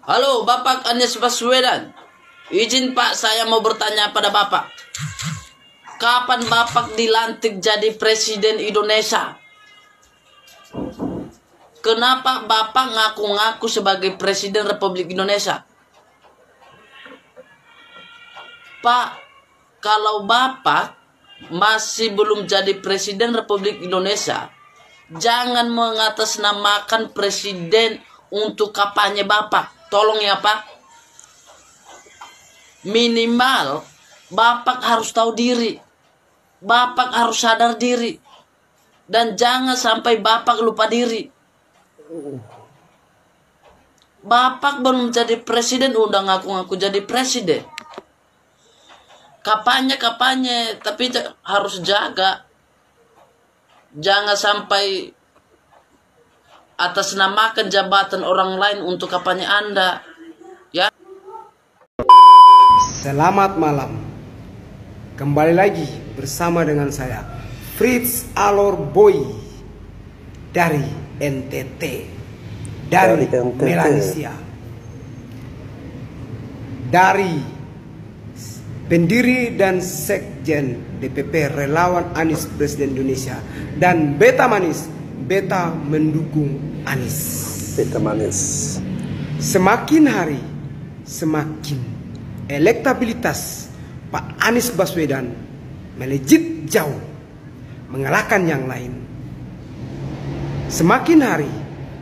Halo, Bapak Anies Baswedan. Izin Pak, saya mau bertanya pada Bapak. Kapan Bapak dilantik jadi Presiden Indonesia? Kenapa Bapak ngaku-ngaku sebagai Presiden Republik Indonesia? Pak, kalau Bapak masih belum jadi Presiden Republik Indonesia, jangan mengatasnamakan Presiden untuk kampanye Bapak. Tolong ya Pak. Minimal Bapak harus tahu diri. Bapak harus sadar diri. Dan jangan sampai Bapak lupa diri. Bapak belum jadi presiden udah ngaku-ngaku jadi presiden. Kampanye, tapi harus jaga. Jangan sampai atas namakan jabatan orang lain untuk kampanye Anda. Ya. Selamat malam. Kembali lagi bersama dengan saya Fritz Alor Boy dari NTT, dari Malaysia, dari pendiri dan sekjen DPP Relawan Anies Presiden Indonesia, dan beta manis, beta mendukung Anies. Beta manis. Semakin hari semakin elektabilitas Pak Anies Baswedan melejit jauh, mengalahkan yang lain. Semakin hari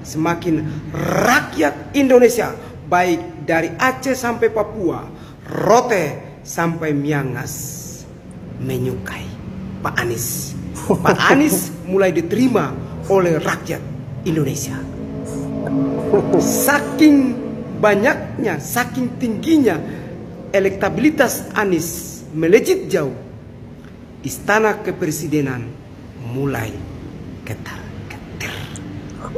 semakin rakyat Indonesia, baik dari Aceh sampai Papua, Rote sampai Miangas, menyukai Pak Anies. Pak Anies mulai diterima oleh rakyat Indonesia. Saking banyaknya, saking tingginya elektabilitas Anies melejit jauh, istana kepresidenan mulai ketar-ketir,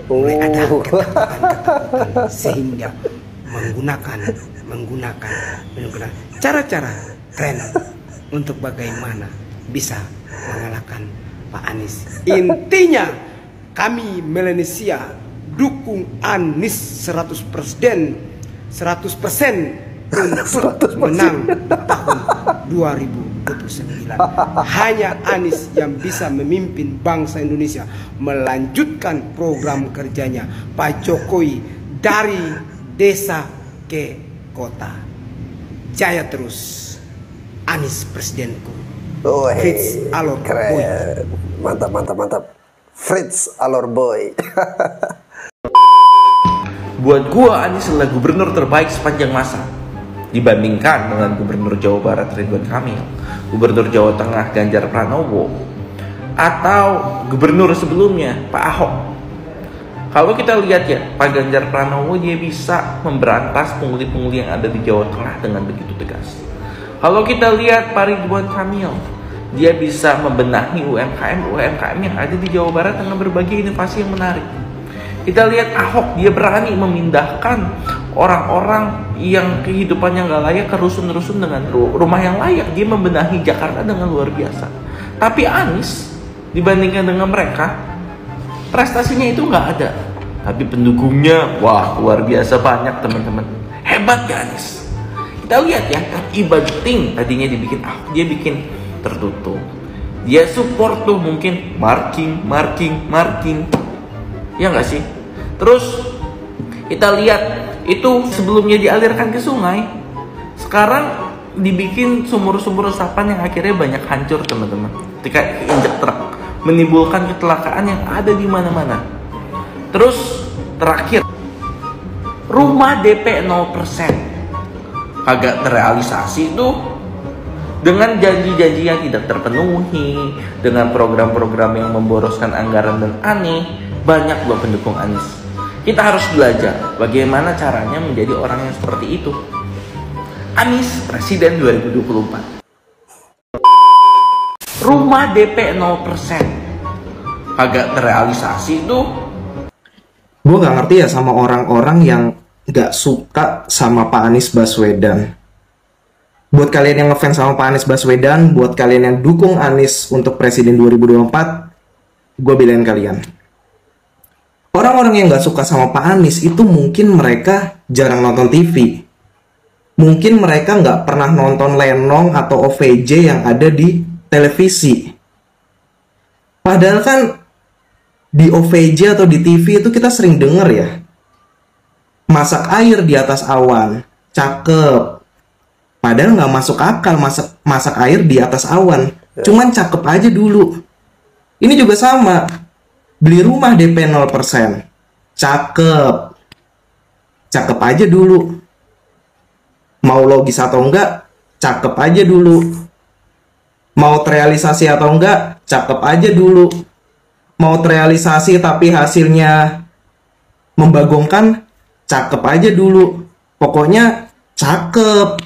mulai ada ketakutan sehingga menggunakan cara-cara keren untuk bagaimana bisa mengalahkan Pak Anies. Intinya kami Melanesia dukung Anies 100% untuk menang di tahun 2029. Hanya Anies yang bisa memimpin bangsa Indonesia melanjutkan program kerjanya Pak Jokowi dari desa ke kota. Jaya terus Anies presidenku. Fritz Alor Boy. Mantap. Fritz Alor Boy. Buat gua, Anies adalah gubernur terbaik sepanjang masa dibandingkan dengan gubernur Jawa Barat Ridwan Kamil, gubernur Jawa Tengah Ganjar Pranowo, atau gubernur sebelumnya Pak Ahok. Kalau kita lihat ya, Pak Ganjar Pranowo dia bisa memberantas pungli-pungli yang ada di Jawa Tengah dengan begitu tegas. Kalau kita lihat Pak Ridwan Kamil, dia bisa membenahi UMKM yang ada di Jawa Barat dengan berbagai inovasi yang menarik. Kita lihat Ahok, dia berani memindahkan orang-orang yang kehidupannya nggak layak ke rusun-rusun dengan rumah yang layak. Dia membenahi Jakarta dengan luar biasa. Tapi Anies dibandingkan dengan mereka, prestasinya itu nggak ada. Tapi pendukungnya, wah luar biasa banyak teman-teman. Hebat ya Anies. Kita lihat ya, e-budgeting tadinya dibikin Ahok, dia bikin tertutup. Dia support tuh mungkin marking. Ya nggak sih? Terus kita lihat itu sebelumnya dialirkan ke sungai, sekarang dibikin sumur-sumur resapan yang akhirnya banyak hancur teman-teman. Ketika injek truk menimbulkan kecelakaan yang ada di mana-mana. Terus terakhir, rumah DP 0% agak terrealisasi tuh dengan janji-janji yang tidak terpenuhi, dengan program-program yang memboroskan anggaran dan aneh. Banyak loh pendukung Anies. Kita harus belajar bagaimana caranya menjadi orang yang seperti itu. Anies Presiden 2024. Rumah DP 0% agak terrealisasi tuh. Gue gak ngerti ya sama orang-orang yang gak suka sama Pak Anies Baswedan. Buat kalian yang ngefans sama Pak Anies Baswedan, buat kalian yang dukung Anies untuk Presiden 2024, gue belain kalian. Orang-orang yang nggak suka sama Pak Anies itu mungkin mereka jarang nonton TV. Mungkin mereka nggak pernah nonton Lenong atau OVJ yang ada di televisi. Padahal kan di OVJ atau di TV itu kita sering denger ya, masak air di atas awan, cakep. Padahal nggak masuk akal masak air di atas awan. Cuman cakep aja dulu. Ini juga sama. Beli rumah DP 0%. Cakep. Cakep aja dulu. Mau logis atau enggak, cakep aja dulu. Mau terrealisasi atau enggak, cakep aja dulu. Mau terrealisasi tapi hasilnya membagongkan, cakep aja dulu. Pokoknya cakep.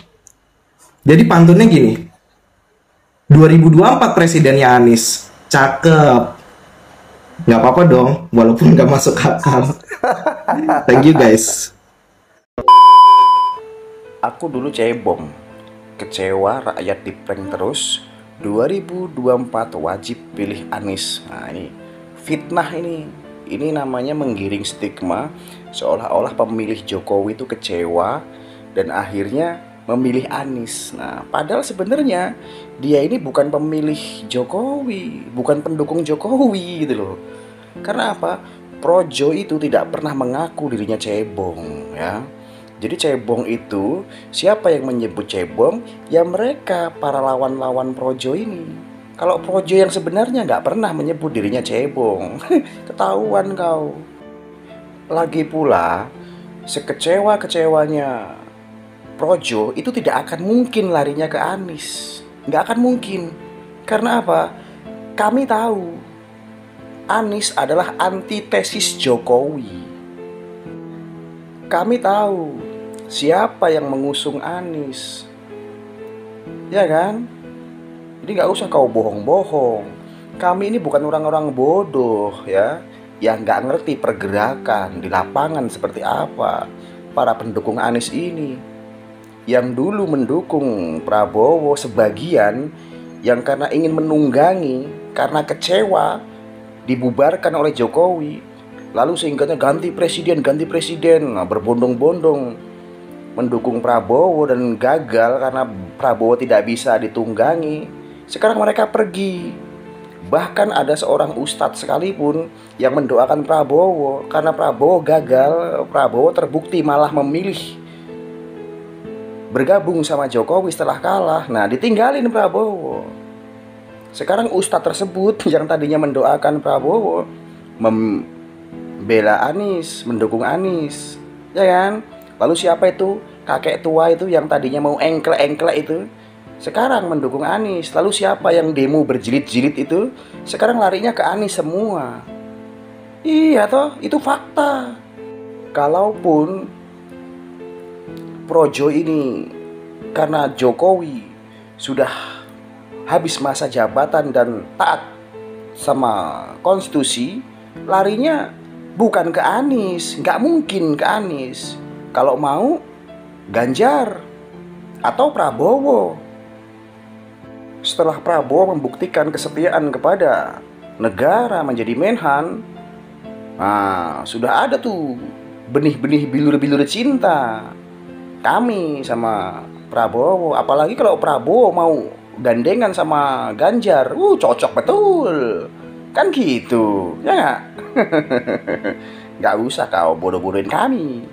Jadi pantunnya gini, 2024 presidennya Anies, cakep. Nggak apa-apa dong, walaupun nggak masuk akal. Thank you guys. Aku dulu cebong, kecewa rakyat diprank terus. 2024 wajib pilih Anies. Nah ini fitnah ini namanya menggiring stigma seolah-olah pemilih Jokowi itu kecewa dan akhirnya memilih Anies. Nah padahal sebenarnya dia ini bukan pemilih Jokowi, bukan pendukung Jokowi gitu loh. Karena apa? Projo itu tidak pernah mengaku dirinya cebong ya. Jadi cebong itu, siapa yang menyebut cebong? Ya mereka, para lawan-lawan Projo ini. Kalau Projo yang sebenarnya nggak pernah menyebut dirinya cebong. Ketahuan kau. Lagi pula, sekecewa-kecewanya Projo itu tidak akan mungkin larinya ke Anies. Nggak akan mungkin. Karena apa? Kami tahu Anies adalah antitesis Jokowi. Kami tahu siapa yang mengusung Anies, ya kan? Jadi nggak usah kau bohong-bohong. Kami ini bukan orang-orang bodoh ya, yang nggak ngerti pergerakan di lapangan seperti apa para pendukung Anies ini. Yang dulu mendukung Prabowo sebagian, yang karena ingin menunggangi, karena kecewa dibubarkan oleh Jokowi. Lalu sehingga ganti presiden, nah, berbondong-bondong mendukung Prabowo dan gagal karena Prabowo tidak bisa ditunggangi. Sekarang mereka pergi. Bahkan ada seorang ustadz sekalipun yang mendoakan Prabowo karena Prabowo gagal, Prabowo terbukti malah memilih bergabung sama Jokowi setelah kalah. Nah, ditinggalin Prabowo. Sekarang ustadz tersebut yang tadinya mendoakan Prabowo membela Anies, mendukung Anies, ya kan? Lalu siapa itu? Kakek tua itu yang tadinya mau engklek-engklek itu, sekarang mendukung Anies. Lalu siapa yang demo berjilid-jilid itu, sekarang larinya ke Anies semua. Iya toh, itu fakta. Kalaupun Projo ini karena Jokowi sudah habis masa jabatan dan taat sama konstitusi, larinya bukan ke Anies, nggak mungkin ke Anies. Kalau mau Ganjar atau Prabowo. Setelah Prabowo membuktikan kesetiaan kepada negara menjadi Menhan, nah sudah ada tuh benih-benih bilur-bilur cinta kami sama Prabowo. Apalagi kalau Prabowo mau gandengan sama Ganjar, cocok betul. Kan gitu, ya nggak? Nggak usah kau bodoh-bodohin kami.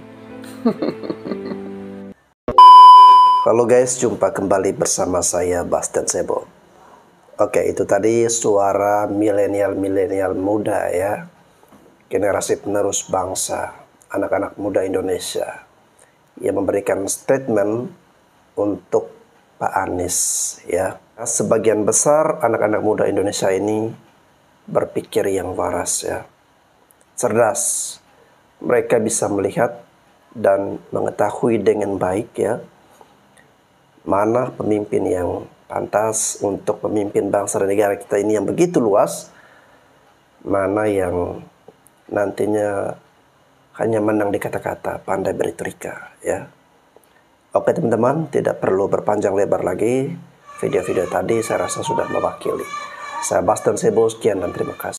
Halo guys, jumpa kembali bersama saya Bastian Sebo. Oke, itu tadi suara milenial muda ya, generasi penerus bangsa, anak-anak muda Indonesia yang memberikan statement untuk Pak Anies ya. Sebagian besar anak-anak muda Indonesia ini berpikir yang waras ya, cerdas. Mereka bisa melihat dan mengetahui dengan baik ya, mana pemimpin yang pantas untuk memimpin bangsa dan negara kita ini yang begitu luas, mana yang nantinya hanya menang di kata-kata, pandai berretorika ya. Oke teman-teman, tidak perlu berpanjang lebar lagi. Video-video tadi saya rasa sudah mewakili. Saya Bastian Sebo, sekian dan terima kasih.